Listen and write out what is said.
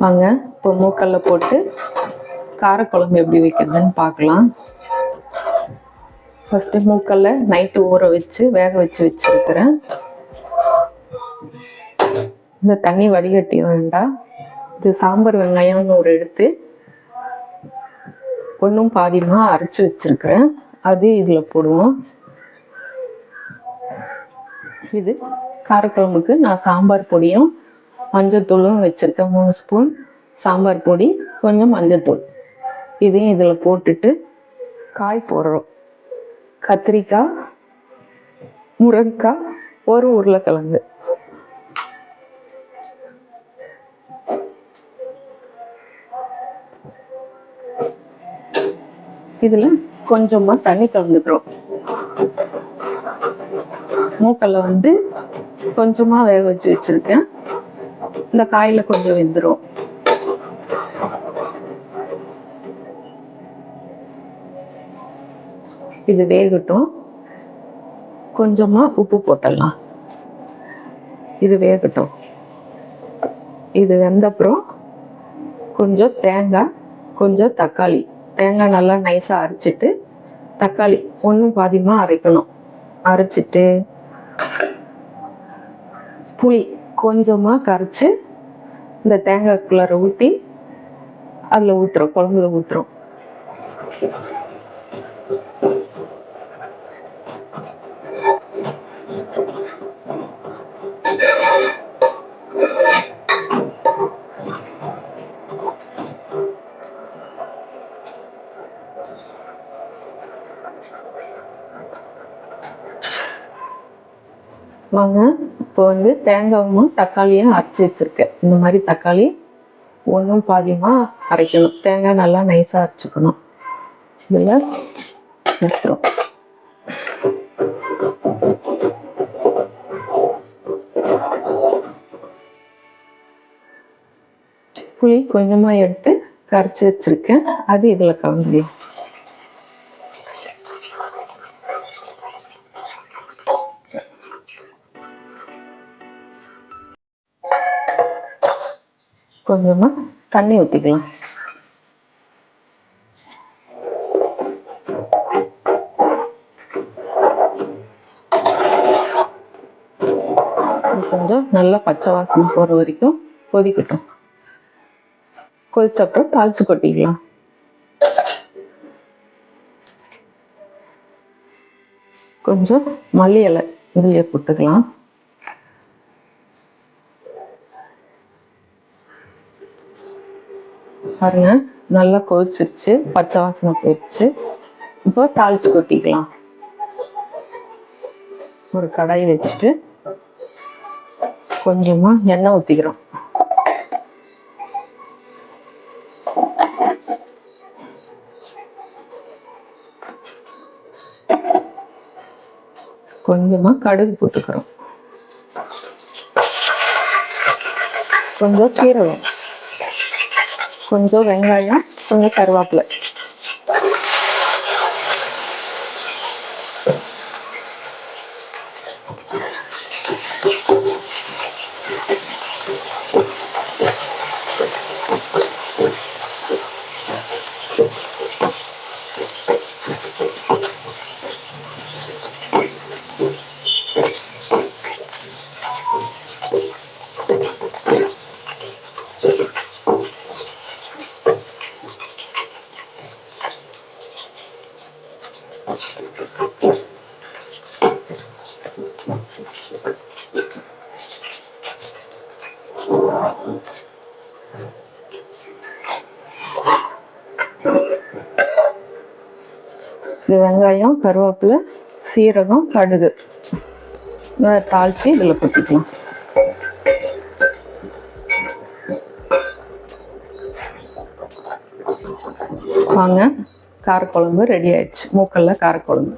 வாங்க இப்போ மூக்கல்ல போட்டு காரக்குழம்பு எப்படி வைக்கிறதுன்னு பார்க்கலாம். ஃபஸ்ட்டு மூக்கல்ல நைட்டு ஊற வச்சு வேக வச்சுருக்கிறேன். இந்த தண்ணி வடிகட்டி வேண்டாம். இது சாம்பார் வெங்காயம்னு ஒரு எடுத்து ஒன்றும் பாதியமாக அரைச்சி வச்சுருக்கிறேன். அது இதில் போடுவோம். இது காரக்குழம்புக்கு நான் சாம்பார் பொடியும் மஞ்சத்தூளும் வச்சுருக்கேன். 3 ஸ்பூன் சாம்பார் பொடி, கொஞ்சம் மஞ்சத்தூள். இதையும் இதில் போட்டுட்டு காய் போடுறோம். கத்திரிக்காய், முருங்கைக்காய், ஒரு உருளைக்கிழங்கு. இதில் கொஞ்சமாக தண்ணி கலந்துக்கிறோம். மூக்கல்ல கொஞ்சமாக வேக வச்சு வச்சுருக்கேன். இந்த காயில் கொஞ்சம் வெந்துடும். இது வேகட்டும். கொஞ்சமாக உப்பு போட்டுடலாம். இது வேகட்டும். இது வெந்தப்புறம் கொஞ்சம் தேங்காய், கொஞ்சம் தக்காளி. தேங்காய் நல்லா நைஸாக அரைச்சிட்டு தக்காளி ஒன்றும் பாதியமாக அரைக்கணும். அரைச்சிட்டு புளி கொஞ்சமாக கரைச்சி இந்த தேங்காய்க்குள்ளார ஊற்றி அதில் ஊற்றுறோம், குழம்புல ஊற்றுறோம். வாங்க இப்போ தேங்காயும் தக்காளியும் அரைச்சி வச்சுருக்கேன். இந்த மாதிரி தக்காளி ஒன்றும் பாதியமாக அரைக்கணும். தேங்காய் நல்லா நைஸாக அரைச்சிக்கணும். இதில் எடுத்துரும். புளி கொஞ்சமாக எடுத்து கரைச்சி வச்சுருக்கேன். அது இதில் கலந்து கொஞ்சமாக தண்ணி ஊற்றிக்கலாம். கொஞ்சம் நல்லா பச்சை வாசனை போகிற வரைக்கும் கொதிக்கட்டும். கொதிச்சப்பறம் தாளிச்சு கொட்டிக்கலாம். கொஞ்சம் மல்லி இலை இதுலேயே போட்டுக்கலாம். பாருங்க நல்லா கொதிச்சிருச்சு, பச்சை வாசனை போயிடுச்சு. இப்போ தாளிச்சு கொட்டிக்கலாம். ஒரு கடாய் வச்சுட்டு கொஞ்சமா எண்ணெய் ஊற்றிக்கிறோம். கொஞ்சமா கடுகு போட்டுக்கிறோம். கொஞ்சம் சீரகம், கொஞ்சம் வெங்காயம், கொஞ்சம் கருவேப்பிலை. இது வெங்காயம், கருவேப்பிலை, சீரகம், கடுகு தாளித்து இதில் கொட்டிக்கலாம். வாங்க காரக்குழம்பு ரெடி ஆயிடுச்சு. மூக்கல்ல காரக்குழம்பு.